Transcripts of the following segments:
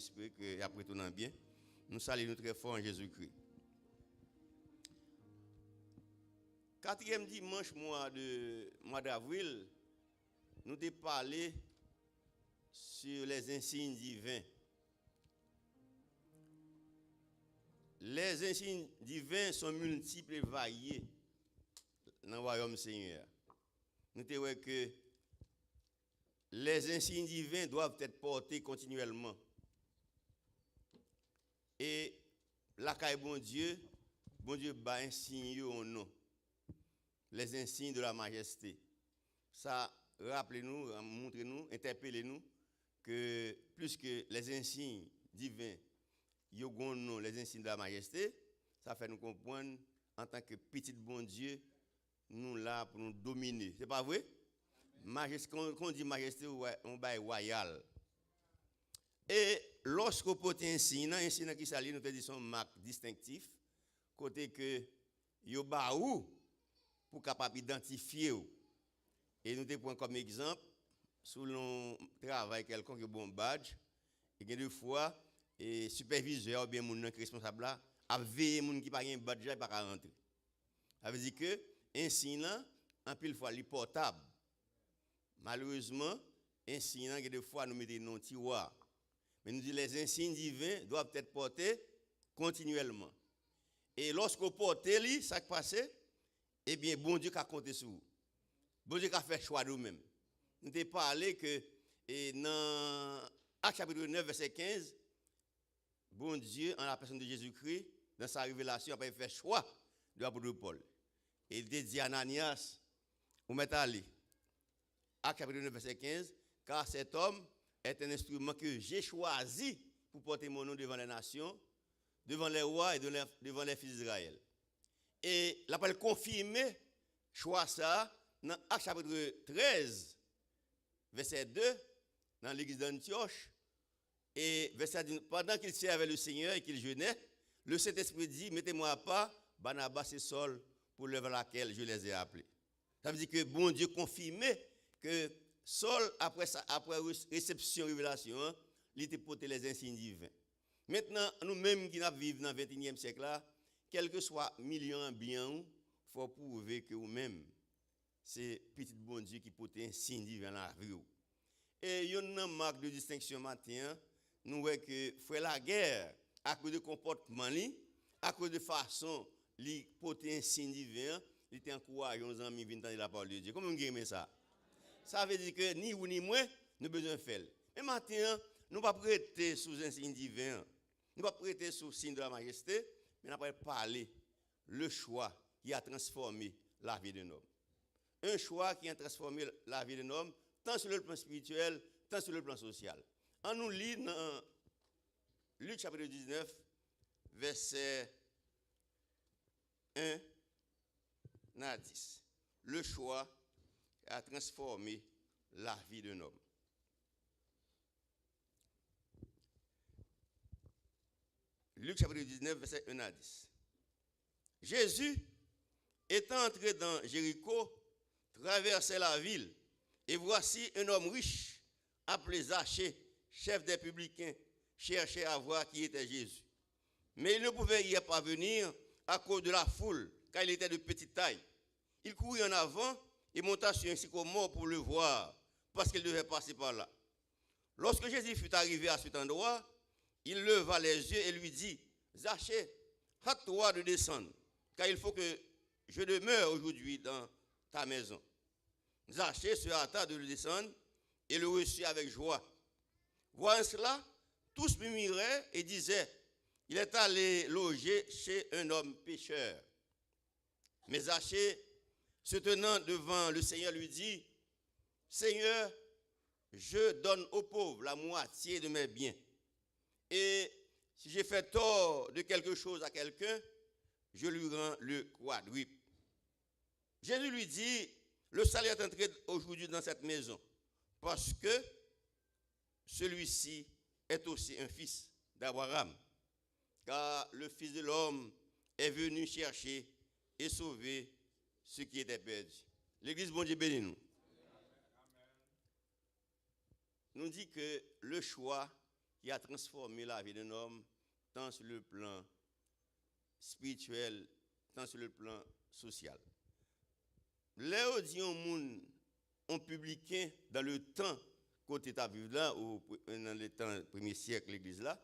espérer que après tout dans bien. Nous saluons très fort en Jésus-Christ. Quatrième dimanche mois d'avril, nous avons parlé sur les insignes divins. Les insignes divins sont multiples et variés dans le royaume Seigneur. Nous avons vu que les insignes divins doivent être portés continuellement. Et la caille bon Dieu bat un signe au nom. Les insignes de la majesté. Ça, rappelez-nous, montrez-nous, interpellez-nous que plus que les insignes divins, les insignes de la majesté, ça fait nous comprendre en tant que petit bon Dieu, nous là pour nous dominer. C'est pas vrai? Majesté, quand on dit majesté, on bail royal. Et lorsqu'on porte un signe qui s'allie, nous te disons son marque distinctif, côté que yo ba ou pour capable identifier. Et nous te prenons comme exemple, sous le travail quelqu'un qui a bon badge, et des fois, et superviseur ou bien mon responsable là, a veillé moun qui pas un badge et pas rentrer. Ça veut dire que un signe en pile fois li portable. Malheureusement, un signe des fois nous mettons dans tiroir. Mais nous disons les insignes divins doivent être portés continuellement. Et lorsqu'on porte li, ça qui passe, eh bien bon Dieu a compté sur vous. Bon Dieu a fait choix de nous-mêmes. Nous avons parlé que dans Actes chapitre 9 verset 15, bon Dieu en la personne de Jésus-Christ dans sa révélation a fait choix de l'apôtre Paul. Et il dit à Ananias, vous mettez aller. Actes chapitre 9 verset 15, car cet homme est un instrument que j'ai choisi pour porter mon nom devant les nations, devant les rois et devant les fils d'Israël. Et la parole confirmé choix ça dans Actes chapitre 13 verset 2 dans l'église d'Antioche. Et verset 2, pendant qu'il servait le Seigneur et qu'il jeûnait, le Saint-Esprit dit, mettez-moi à part Barnabas et Saul pour l'œuvre à laquelle je les ai appelés. Ça veut dire que bon Dieu confirmait que Saul, après réception révélation, il était porté les insignes divins. Maintenant, nous-mêmes qui vivons dans le 21e siècle, là, quel que soit million bien, il faut prouver que vous-même, c'est petit bon Dieu qui porte un signe divin dans la vie. Et il y a une marque de distinction matin, nous voyons que faire la guerre à cause de comportement, à cause de façon, il porte un signe divin, il t'encourage aux amis à venir la parole de Dieu. Comment vous aimez ça? Ça veut dire que ni vous ni moi, nous avons besoin de faire. Mais maintenant, nous ne pouvons pas prêter sous un signe divin. Nous ne pouvons pas prêter sous le signe de la majesté, mais nous pouvons parler le choix qui a transformé la vie d'un homme. Un choix qui a transformé la vie d'un homme, tant sur le plan spirituel, tant sur le plan social. On nous lit dans Luc chapitre 19, verset 1 à 10. Le choix a transformé la vie d'un homme. Luc chapitre 19, verset 1 à 10. Jésus, étant entré dans Jéricho, traversait la ville, et voici un homme riche, appelé Zachée, chef des publicains, cherchait à voir qui était Jésus. Mais il ne pouvait y parvenir à cause de la foule, car il était de petite taille. Il courut en avant et monta sur un sycomore pour le voir, parce qu'il devait passer par là. Lorsque Jésus fut arrivé à cet endroit, il leva les yeux et lui dit, Zachée, hâte-toi de descendre, car il faut que je demeure aujourd'hui dans ta maison. Zachée se hâta de le descendre et le reçut avec joie. Voyant cela, tous murmuraient et disaient, il est allé loger chez un homme pécheur. Mais Zachée, se tenant devant le Seigneur, lui dit, Seigneur, je donne aux pauvres la moitié de mes biens. Et si j'ai fait tort de quelque chose à quelqu'un, je lui rends le quadruple. Jésus lui dit, le salut est entré aujourd'hui dans cette maison, parce que celui-ci est aussi un fils d'Abraham, car le Fils de l'homme est venu chercher et sauver ce qui était perdu. L'Église, bon Dieu, bénis nous. Nous dit que le choix qui a transformé la vie d'un homme, tant sur le plan spirituel, tant sur le plan social. Les dit au monde ont publié dans le temps côté ta vivre là ou dans les temps premier siècle l'église là,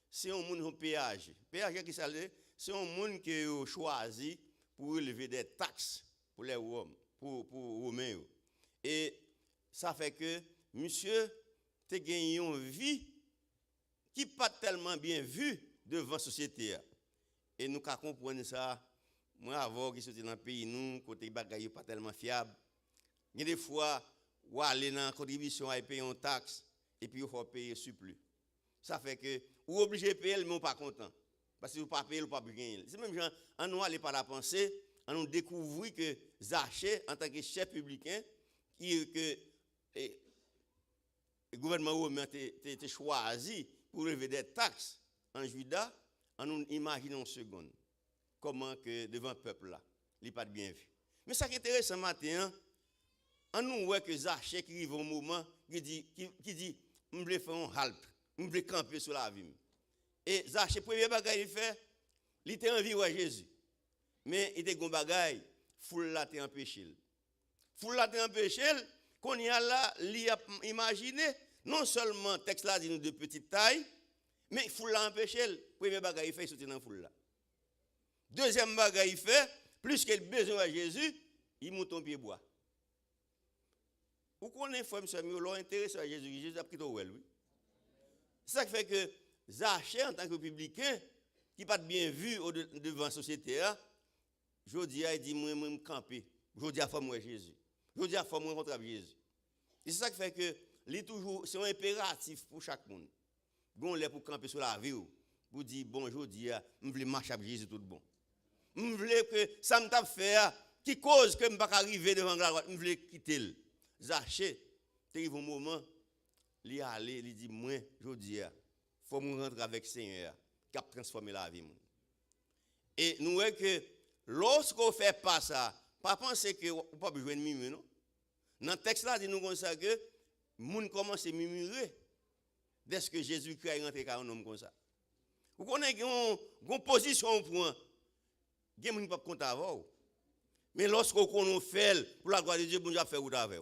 c'est un monde en péage. Péage qui ça c'est un monde qui a choisi pour relever des taxes pour les Romains, pour Romains. Et ça fait que monsieur te gagné une vie qui pas tellement bien vue devant la société. Et nous qu'à comprendre ça, moi avant qui sorti dans le pays nous côté bagaille pas tellement fiable. Il y a des fois ou aller dans la contribution et payer une taxe et puis il faut payer surplus. Ça fait que ou obligé de payer mais on pas content parce que vous pas payer ou pas gagner. C'est même gens en nous aller par la pensée, en nous découvrir que Zaché en tant que chef publicain que le gouvernement romain a choisi pour relever des taxes en Juda, en nous imaginons une seconde comment que devant le peuple là, il n'est pas bien vu. Mais ça qui est intéressant matin, on nous voit que Zaché qui arrive au moment qui dit je veux faire un halte, je veux camper sur la vie. Et Zaché premier bagage il fait, il était envie de Jésus. Mais il était un bagage, foule là t'es empêché. Foule là t'es empêché, qu'on y a là, il a imaginé non seulement texte là dit nous de petite taille, mais foule là empêché, premier bagage il fait sortir dans foule là. Deuxième bagage il fait, plus qu'il besoin de Jésus, il monte en pied bois. Vous connaissez frère monsieur ami, l'ont intéressé à Jésus, Jésus a pris tout oui. C'est ça qui fait que Zaché en tant que publicain qui pas bien vu devant la société, je dis il dit moi me camper. Je dis à faut moi Jésus. Je dis à faut moi rencontrer Jésus. Et c'est ça qui fait que c'est un impératif pour chaque monde. Gon là pour camper sur la vie pour dire bon je dis je veux marcher avec Jésus tout bon. Je veux que ça me t'a fait qui cause que me pas arriver devant la droite, je veux quitter. Zaché, il arrive un moment, il aller, il dit moi je dis faut me rentrer avec le Seigneur qui a transformé la vie. Et nous voyons que lorsqu'on fait pas ça, pas penser que on pas besoin de murmurer non. Dans le texte là dit nous comme ça que moun commence à murmurer dès que Jésus-Christ est rentré car un homme comme ça. Vous connaissez une position pour gen moun pas content avant. Mais lorsqu'on fait pour la gloire de Dieu, bon Dieu a fait ou avec.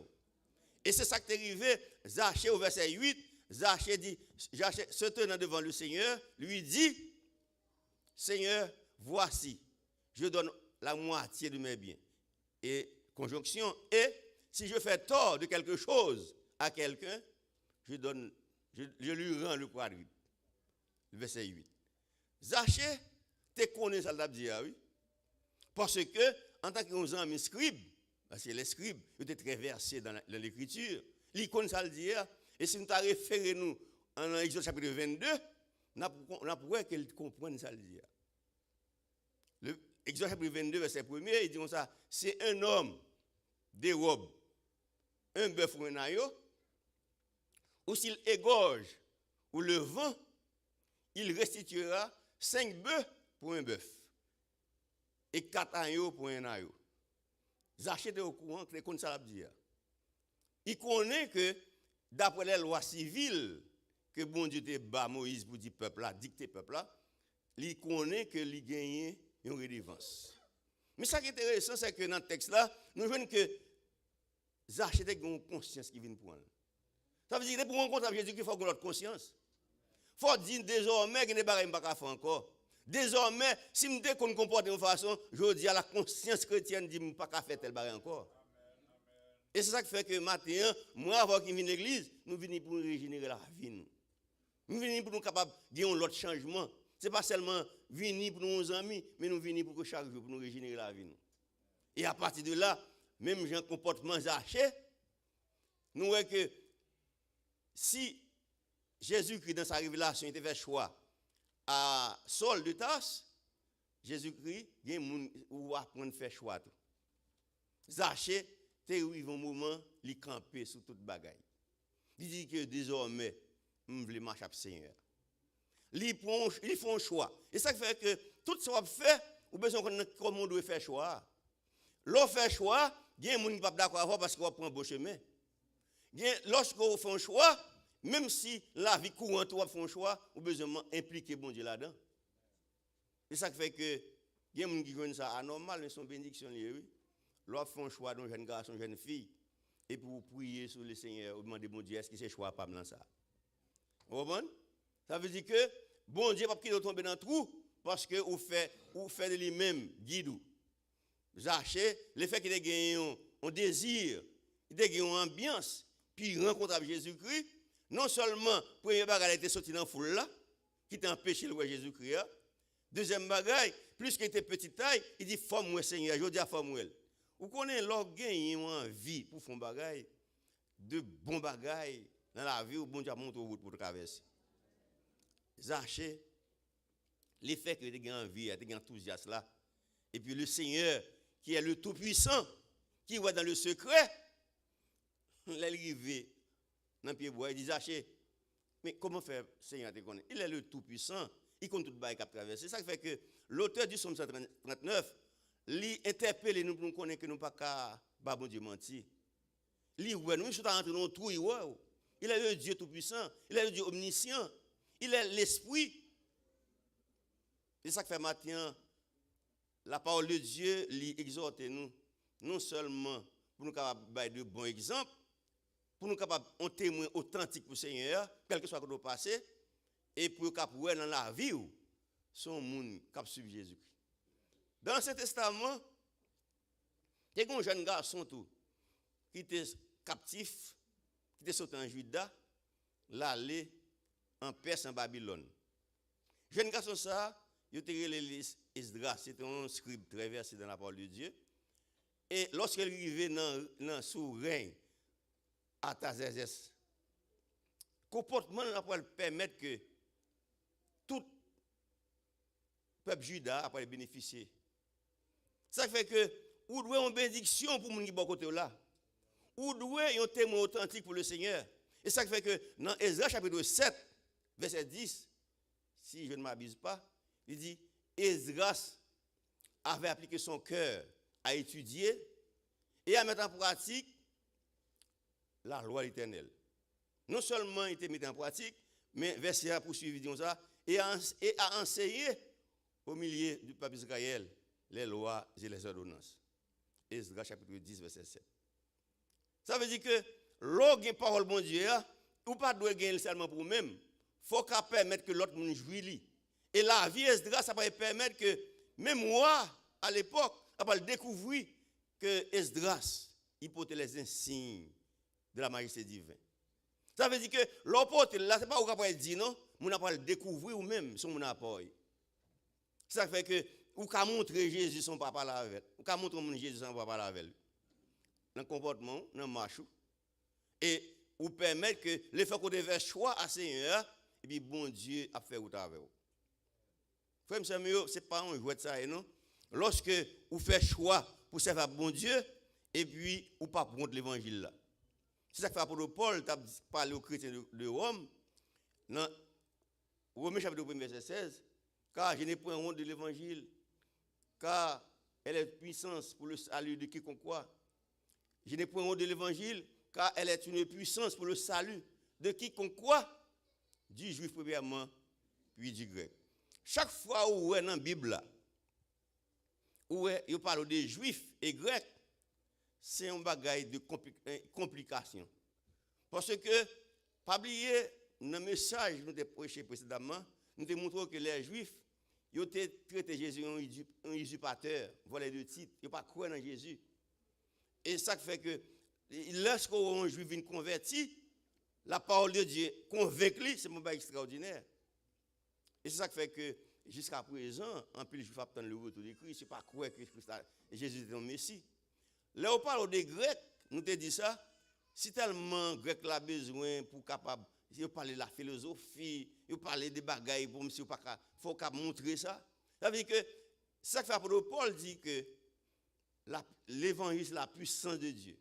Et c'est ça qui est arrivé, Zaché au verset 8, Zaché dit, Zaché se tenant devant le Seigneur, lui dit, Seigneur, voici, je donne la moitié de mes biens. Et conjonction, et si je fais tort de quelque chose à quelqu'un, je lui rends le quadruple. Verset 8. Zaché, tu connais ça, l'a dit, oui. Parce que, en tant que scribe, parce que les scribes étaient très versés dans l'écriture, ils connaissent ça le dire, et si nous avons référé nous en Exode chapitre 22, nous pourrons qu'ils comprennent ça le dire. Exode chapitre 22, verset 1er, il dit comme ça, c'est un homme dérobe un bœuf ou un agneau, ou s'il égorge ou le vend, il restituera 5 bœufs pour un bœuf et 4 agneaux pour un agneau. Zaché est au courant que les comptes ça dire. Il connaît que d'après les lois civiles que bon Dieu te bat Moïse pour dire peuple là, dicter peuple là, il connaît que il gagne une redevance. Mais ça qui est intéressant c'est que dans le texte là, nous voyons que Zaché a une conscience qui vient prendre. Ça veut dire que pour rencontrer Jésus il faut que l'autre conscience. Il faut dire désormais que ne pas faire encore. Désormais, si je me comporte de façon, je dis à la conscience chrétienne, je ne peux pas faire tel bagage encore. Et c'est ça qui fait que maintenant, moi, avant qu'il vienne à l'église, nous venons pour régénérer la vie. Nous venons pour nous capables de faire l'autre changement. Ce n'est pas seulement venir pour nos amis, mais nous venons pour que chaque jour, pour nous régénérer la vie. Et à partir de là, même j'ai un comportement Zaché, nous voyons que si Jésus-Christ, dans sa révélation, il fait choix à Saul de Tarse, Jésus-Christ, il y a des gens qui apprennent à faire choix. Zaché, il arrive un moment, il campe sur toute bagaille. Il dit que désormais, je veux marcher avec le Seigneur. Ils font un choix. Et ça fait que tout ce qu'on fait, ou besoin comment on doit faire choix. Lorsqu'on fait choix, il y a des gens qui ne sont pas d'accord parce qu'on prend un beau chemin. Lorsqu'on fait un choix, même si la vie courante ou fait un choix, ou besoin impliquer bon Dieu là-dedans. C'est ça qui fait que il y a des gens qui joignent ça anormal, mais son bénédiction oui. L'on fait un choix d'un jeune garçon, jeune fille, et pour prier sur le Seigneur, ou demander bon Dieu, est-ce que c'est choix pas dans ça? Vous comprenez? Ça veut dire que bon Dieu pas qu'il tomber dans le trou parce que vous fait de lui-même guide. Zaché, le fait qu'il ait gagné un désir, il a gagné une ambiance, puis il rencontre avec Jésus-Christ, non seulement premier bagage était sorti dans la foule là, qui t'a empêché le voir Jésus-Christ. Deuxième bagage, plus qu'il était petite taille, il dit forme-moi Seigneur, je dis à forme-moi. Vous connaissez l'orgue gagné envie pour faire bagage de bons bagages dans la vie où bon Dieu montre route pour traverser. Zaché, l'effet que tu as envie, tu as enthousiasme là. Et puis le Seigneur, qui est le Tout-Puissant, qui voit dans le secret, il est arrivé dans le pied bois, il dit Zaché, mais comment faire Seigneur te connaître? Il est le Tout-Puissant, il compte tout le bail qui a traversé. C'est ça qui fait que l'auteur du psaume 139, il interpelle nous pour nous connaître que nous ne sommes pas qu'à bon Dieu mentir. Nous sommes rentrés dans le trou, il est le Dieu Tout-Puissant, il est le Dieu omniscient, il est l'Esprit. C'est ça qui fait maintenant, la parole de Dieu exhorte nous, non seulement pour nous capables de bons exemples, pour nous capables de témoin authentique pour le Seigneur, quel que soit le passé, et pour nous capables dans la vie, son monde qui suit Jésus-Christ. Dans ce testament, il y a un jeune garçon qui était captif, qui était sorti en Juda, l'aller en Perse, en Babylone. Jeune garçon ça, il était Esdras, c'était un scribe très versé dans la parole de Dieu. Et lorsqu'il arrivait dans sous règne Artaxerxès, comportement va permettre que tout peuple juda après bénéficier. Ça fait que ou doit une bénédiction pour moun qui bon côté là. Ou doit un témoin authentique pour le Seigneur. Et ça fait que dans Esdras chapitre 7 verset 10, si je ne m'abuse pas, il dit Esdras avait appliqué son cœur à étudier et à mettre en pratique la loi éternelle. Non seulement il était mis en pratique, mais verset a poursuivi disons ça et a enseigné au milieu du peuple d'Israël les lois et les ordonnances. Esdras chapitre 10 verset 7. Ça veut dire que l'orgue parole bon Dieu ou pas doit gagner seulement pour vous-même, faut qu'à permettre que l'autre monde jouisse. Et la vie Esdras ça va permettre que même moi à l'époque, on va découvrir que Esdras il portait les insignes de la majesté divine. Ça veut dire que l'apôtre là c'est pas où on dire non, on va le découvrir ou même son mon apport. Ça fait que ou qu'a montrer Jésus son papa là avec. Ou qu'a montrer Jésus son papa là avec. Dans le comportement, dans le marche et ou permettre que les fois qu'on devait choix à Seigneur et puis bon Dieu a fait route avec vous. Frère Samuel, c'est pas un jouet de ça non. Lorsque vous faites choix pour servir bon Dieu et puis ou pas prendre l'évangile là. C'est ça que fait l'apôtre Paul t'a parlé aux chrétiens de Rome dans Romains chapitre 1 verset 16 car je n'ai point honte de l'évangile car elle est puissance pour le salut de quiconque croit. Je n'ai point honte de l'évangile car elle est une puissance pour le salut de quiconque croit, du juif premièrement puis du grec. Chaque fois où dans la Bible où il parle des juifs et grecs, c'est un bagage de complication. Parce que, pas oublier, dans le message que nous avons prêché précédemment, nous avons montré que les juifs, ils ont traité Jésus un usurpateur, volé de titre, ils n'ont pas cru dans Jésus. Et ça fait que, lorsqu'un juif vient converti, la parole de Dieu convainc lui, c'est un bagage extraordinaire. Et c'est ça qui fait que, jusqu'à présent, en plus, les juifs attendent le retour de Christ, ils ne pas croire que Jésus est un Messie. Là, on parle des Grecs, nous te dit ça, si tellement Grec a besoin pour capable, il parler de la philosophie, il parler des bagailles pour monsieur pas faut qu'à montrer ça. Ça veut dire que ça que fait l'apôtre Paul dit que l'évangile c'est la puissance de Dieu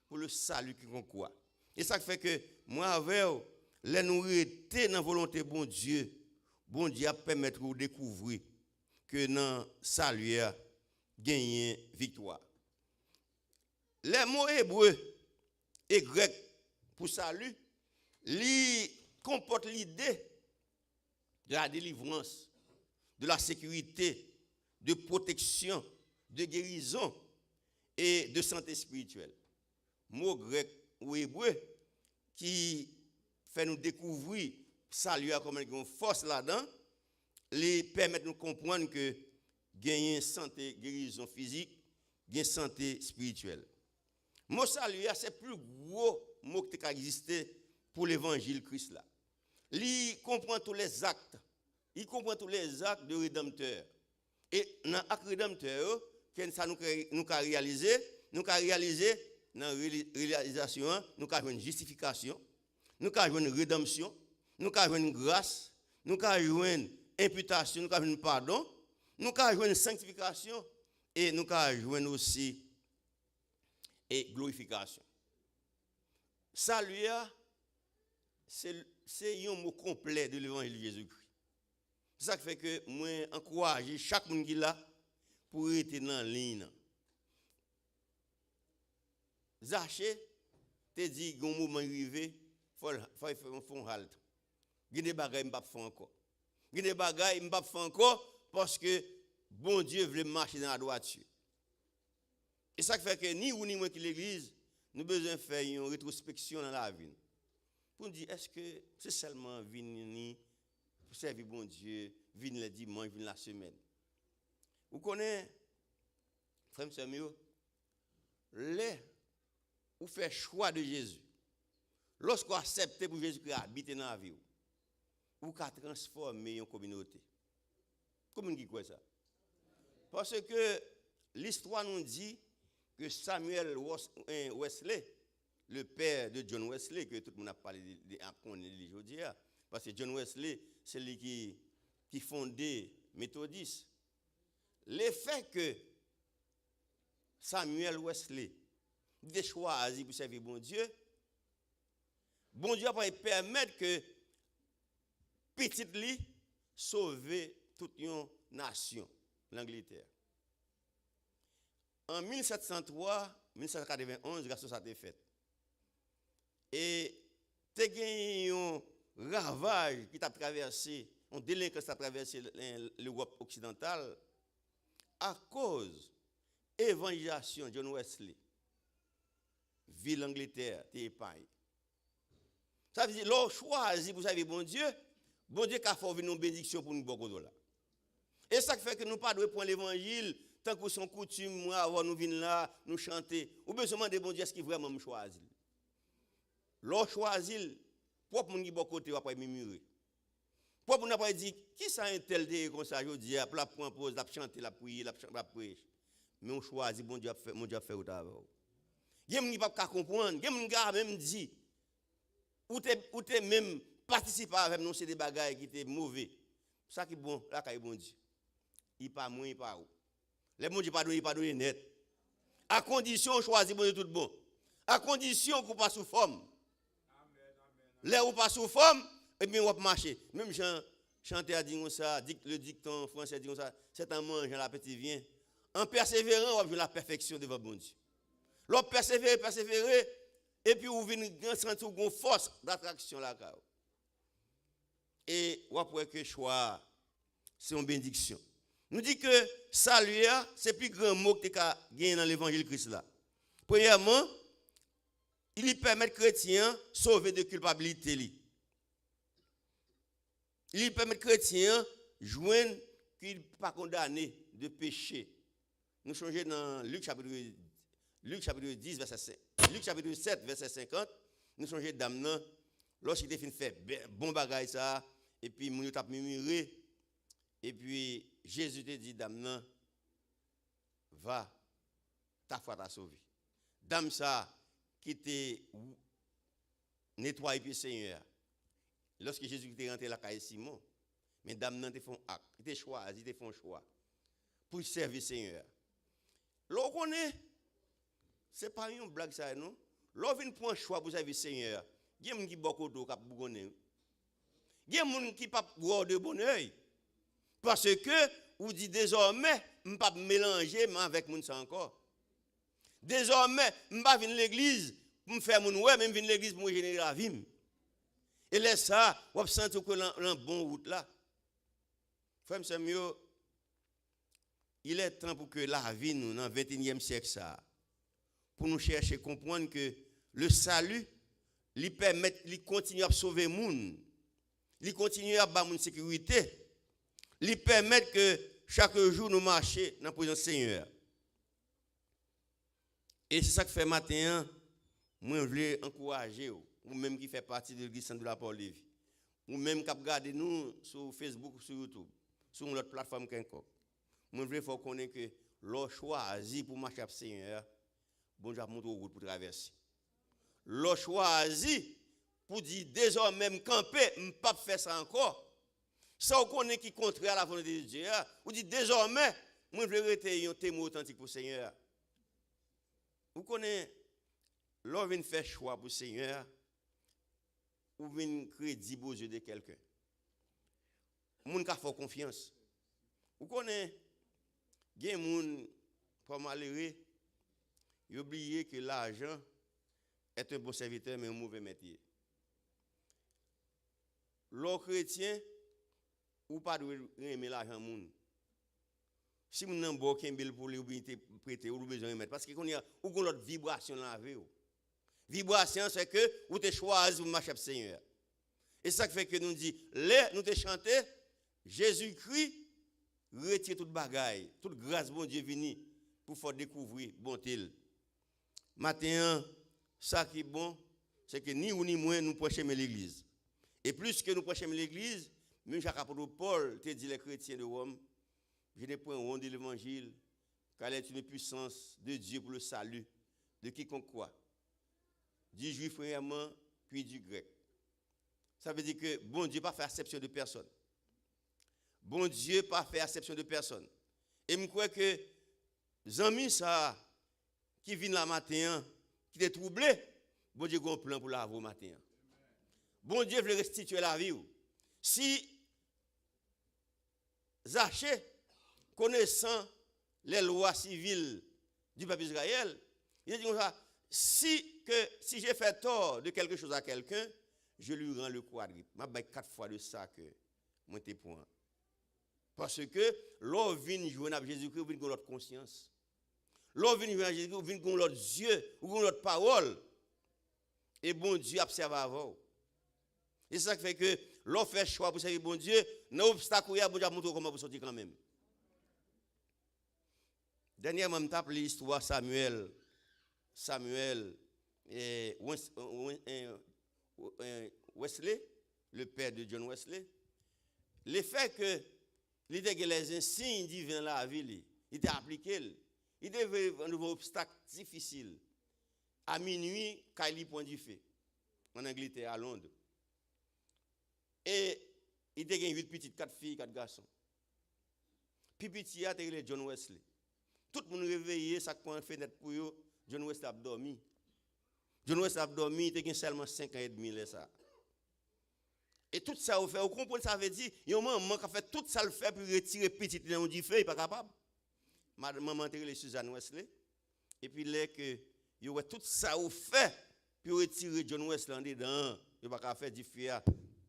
pour le salut qui croit. Et ça fait que moi avec les nous rester dans volonté bon Dieu a permettre de découvrir que dans salut gagner victoire. Les mots hébreux et grecs pour salut, il comporte l'idée de la délivrance, de la sécurité, de protection, de guérison et de santé spirituelle. Mot grec ou hébreu qui fait nous découvrir salut comme une force là-dedans, les permettre de nous comprendre que gagner santé, guérison physique, gagner santé spirituelle. Mot salut, c'est le plus gros mot qui a existé pour l'évangile Christ là. Il comprend tous les actes. Il comprend tous les actes de rédempteur. Et dans l'acte rédempteur, ça nous a réalisé, dans la réalisation, nous avons une justification, nous avons une rédemption, nous avons une grâce, nous avons une imputation, nous avons un pardon, nous avons une sanctification et nous avons aussi une glorification. Salut, c'est un mot complet de l'évangile de Jésus-Christ. C'est ça qui fait que moi encourage chaque monde qui est là pour être dans la ligne. Zaché te dit qu'un moment arrivé, il faut faire un halt. Il y a des bagages que je ne peux pas faire encore. Il y a des bagages que je ne peux pas faire encore parce que bon Dieu veut marcher dans la droiture. Et ça qui fait que ni vous ni moi qui l'église, nous avons besoin de faire une rétrospection dans la vie. Pour nous dire, est-ce que c'est seulement venir pour servir bon Dieu, venir le dimanche, venir la semaine? Vous connaissez, frère Samuel, vous faites choix de Jésus. Lorsque vous acceptez pour Jésus-Christ habiter dans la vie, vous pouvez transformer une communauté. Comment on dit ça? Parce que l'histoire nous dit que Samuel Wesley, le père de John Wesley, que tout le monde a parlé de aujourd'hui, parce que John Wesley, c'est lui qui fondait Méthodiste. Le fait que Samuel Wesley ait choisi pour servir bon Dieu va permettre que petit lui sauve toute une nation, l'Angleterre. En 1703-1791, grâce à ça, a été fait. Et tu as gagné un ravage qui t'a traversé, un délinquance qui a traversé l'Europe occidentale à cause de l'évangélisation de John Wesley. Ville Angleterre, t'es épargné. Ça veut dire, l'on choisit, vous savez, bon Dieu a fait une bénédiction pour nous beaucoup là. Et ça fait que nous ne pouvons pas prendre l'évangile tant que son coutume, moi, avant nous venir là, nous chanter. Ou besoin de bon Dieu, est-ce qu'il vraiment me choisit? L'on choisit, propre monde qui bon côté, va pas murmurer. Propre n'a pas dit, qui ça un tel de comme ça, je dis, la prendre pause, la chanter, la prier, la prêcher. Mais on choisit, bon Dieu a fait au travail. Il y a des gens qui ne peuvent pas comprendre, il y a des gens qui même dit, ou tu même participé avec nous, c'est des bagages qui étaient mauvais. Ça qui est bon, là, qui est bon Dieu. Il pas moins, il pas où. Les bon Dieu pas donné net. À condition on choisit bon Dieu tout bon. À condition qu'on pas sous forme. Là où pas sous forme, et bien on va marcher. Même Jean chanteur a dit ça, le dicton français dit ça, c'est un mange la petit vient. En persévérant, on va voir la perfection devant bon Dieu. L'on persévérer, et puis on vient sentir une force d'attraction là. Et on va que choix, c'est une bénédiction. Nous dit que salut, c'est le plus grand mot que tu as gagné dans l'évangile Christ là. Premièrement, il permet aux chrétiens de sauver de culpabilité. Il permet aux chrétiens de joindre qu'ils ne sont pas condamnés de péché. Nous changeons dans Luc chapitre 10, verset 5. Luc chapitre 7, verset 50. Nous changeons d'âme lorsqu'il a fait bon bagage ça, et puis nous avons murmuré. Et puis Jésus te dit, dame, va, ta foi t'a sauvé. Dame ça, qui te nettoie puis Seigneur. Lorsque Jésus est rentré à la caille Simon, mais dame te font acte, te choisi, te font choix pour servir Seigneur. L'on connaît, ce n'est pas une blague ça, non? L'on vient prendre choix pour servir Seigneur. Il y a des gens qui beaucoup d'eau qui bougonné. Il y a des gens qui pas boire de bonheur. Parce que, vous dites désormais, je ne peux pas mélanger avec les gens encore. Désormais, je ne peux pas venir à l'église pour me faire mon ouais, même venir à l'église pour me générer la vie. Et laisse ça, on sent que l'en bon route là. Frère, c'est mieux. Il est temps pour que la vie, nous, dans le 21e siècle, ça, pour nous chercher à comprendre que le salut, lui permet, lui continue à sauver le monde, lui continue à avoir une sécurité, lui permet que chaque jour nous marchions dans la présence du Seigneur. Et c'est ça que fait matin, moi je veux encourager, ou même qui fait partie de l'Église de la Parole, ou même qui regardez nous sur Facebook, sur YouTube, sur notre plateforme quelconque. Moi je veux faut connaître que l'on choisi pour marcher avec le Seigneur, bon Dieu a montré route pour traverser. L'on choisi pour dire désormais me camper, me pas faire ça encore. Ça on connaît qui contraire à la volonté de Dieu, ou dit désormais moi je veux rester un témoin authentique pour le Seigneur. Vous connaissez, l'on vient faire choix pour le Seigneur, ou vient crédit aux yeux de quelqu'un. Moun ka fait confiance. Vous connaissez, il y a des gens pas malheureux, ils oublient que l'argent est un bon serviteur mais un mauvais métier. L'homme chrétien, ou pas de aimer l'argent moun. Si vous n'avez pas de bill pour lui prêter, ou besoin de mettre. Parce que vous avez une vibration dans la vie. Vibration, c'est que vous avez choisi pour marcher avec le Seigneur. Et ça fait que nous disons, nous te chanter, Jésus-Christ retire toute bagaille, toute grâce, bon Dieu vini, pour faire découvrir bonté. Maintenant, ça qui est bon, c'est que ni ou ni moins, nous prêchons l'église. Et plus que nous prêchons l'église, même Jacques apôtre Paul te dit les chrétiens de Rome, je n'ai point honte de l'évangile, car elle est une puissance de Dieu pour le salut de quiconque croit, du juif premièrement, puis du grec. Ça veut dire que bon Dieu pas fait acception de personne. Bon Dieu pas fait acception de personne. Et je crois que les amis ça qui viennent la matin, qui est troublé, bon Dieu a un plan pour la vie matin. Bon Dieu veut restituer la vie. Si Zachée, connaissant les lois civiles du peuple d'Israël, il dit comme ça, si j'ai fait tort de quelque chose à quelqu'un, je lui rends le quadruple. Je vais 4 fois de ça que moi t'ai point. Parce que l'on vient jouer avec Jésus-Christ, on vient avec notre conscience. L'on vient jouer avec Jésus-Christ, on vient avec notre Dieu, ou avec notre parole. Et bon Dieu observe avant. Et c'est ça qui fait que l'on fait choix pour servir bon Dieu, dans l'obstacle, il y a bon Dieu montre comment vous sortir quand même. Dernièrement, je tape l'histoire Samuel et Wesley, le père de John Wesley. Le fait que les insignes divins dans la ville, il était appliqué. Il devait un nouveau obstacle difficile. À minuit, quand il point du feu, en Angleterre, à Londres. Et il était 8 petites, 4 filles, 4 garçons. Puis petit, il a été John Wesley. Tout le monde réveillé, ça prend une fenêtre pour eux. John Wesley a dormi. John Wesley a dormi, il était seulement 5 ans et demi. Ça. Et tout ça, vous comprenez, ça veut dire, il y a un moment qui a fait tout ça, le fait pour retirer petit dans du feu, il n'est pas capable. Maman a les Suzanne Wesley. Et puis là, il y a tout ça, vous fait pour retirer John Wesley en dedans. Il n'y a pas qu'à faire du feu.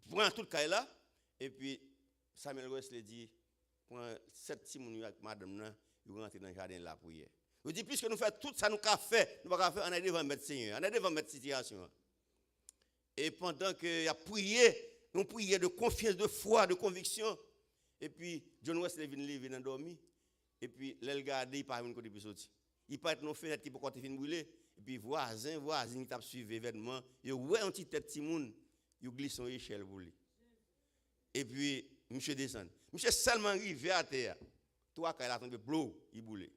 Prends tout le cas là. Et puis, Samuel Wesley dit, prends 7 petits mouns avec madame, vous rentrez dans le jardin de la prière. Vous dites, puisque nous faisons tout ça, nous avons fait, nous avons fait, on est devant mettre Seigneur, on est devant mettre situation. Et pendant qu'il a prié, une prière de confiance, de foi, de conviction. Et puis, John Wesley vient dormir. Et puis, il regarde, il part une côté plus sorti. Il part dans nos fenêtres qui peut continuer de brûler. Et puis, voisin, qui t'a suivi l'événement, il voit un petit petit monde, il glisse son échelle pour lui. Et puis, monsieur descend. Monsieur seulement arrivé à terre. Toi, quand il a tombé, blou, il boule.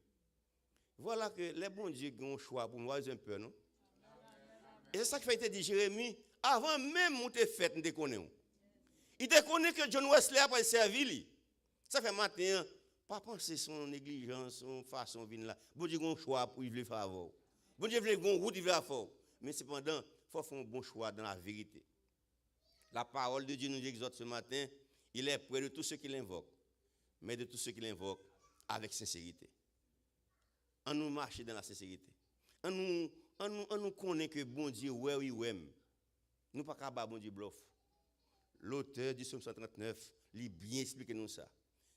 Voilà que les bons dieux ont un choix pour moi un peu, non? Et c'est ça qui fait dit Jérémie, avant même mon fait, nous te connaissons. Il te connaît que John Wesley a pas servi. Ça fait matin, pas penser son négligence, son façon de venir là. Bon Dieu a un choix pour lui faire avoir. Bon Dieu veut une route, il veut faire. Mais cependant, il faut faire un bon choix dans la vérité. La parole de Dieu nous exhorte ce matin, il est près de tous ceux qui l'invoquent, mais de tous ceux qui l'invoquent avec sincérité. On nous marche dans la sincérité. On nous connaît que bon Dieu, ouais, oui, ouais. Nous pas capable bon Dieu bluff. l'auteur du psaume 139, il bien expliqué nous ça.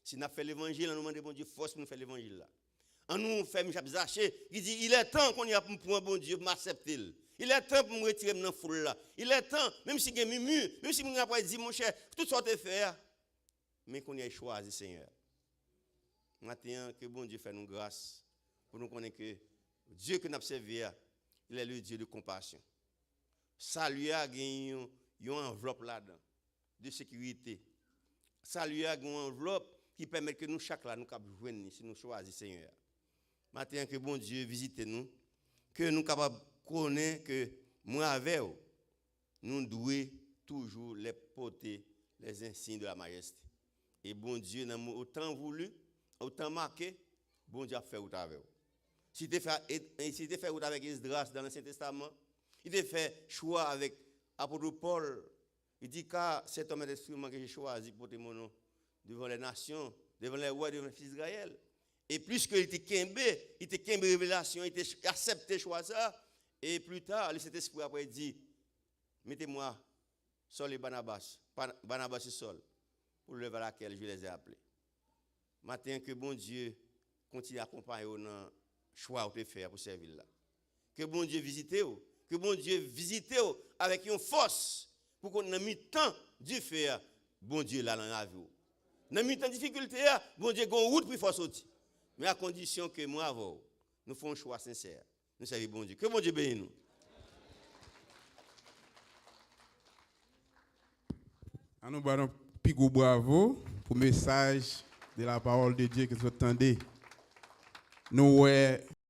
Si nous avons fait l'évangile, nous demandons bon Dieu force pour nous faire l'évangile là. En nous fait Michel Zaché, il dit il est temps qu'on y a pour un bon Dieu m'accepter. Il est temps pour me retirer dans la foule là. Il est temps, même si il y a mimu, même si vous avez dit mon cher, tout ça te faire, mais qu'on y ait choisi Seigneur. Maintenant que bon Dieu fait nous grâce pour nous connaître que Dieu que nous avons servi, il est le Dieu de compassion. Ça lui a gagné une enveloppe là-dedans de sécurité. Ça lui a gagné une enveloppe qui permet que nous chaque là nous capables joindre si nous choisissons Seigneur. Maintenant que bon Dieu visite nous, que nous capables connaître que moi avec vous, nous devons toujours les porter les insignes de la majesté. Et bon Dieu n'a autant voulu, autant marqué, bon Dieu a fait autant avec vous. Si tu fait autant avec Esdras dans l'Ancien Testament, il a fait choix avec l'apôtre Paul. Il dit car cet homme est l'instrument que j'ai choisi pour porter mon nom devant les nations, devant les rois, devant les fils d'Israël. Et plus qu'il était Kembe révélation, il était accepté choix ça. Et plus tard, le Saint-Esprit après dit, mettez-moi Saul et Barnabas et Saul, pour le lever à laquelle je les ai appelés. Maintenant que bon Dieu continue à accompagner dans le choix que vous faire pour servir là. Que bon Dieu visite vous, que bon Dieu visite vous avec une force pour qu'on ait mis temps du faire, bon Dieu là dans la vie. Dans mis temps de difficulté, bon Dieu a une route pour faire sortir. Mais à condition que moi avant, nous faisons un choix sincère. Nous servons bon Dieu. Que bon Dieu bénisse nous. Nous avons un plus gros bravo pour le message de la parole de Dieu que vous entendez. Nous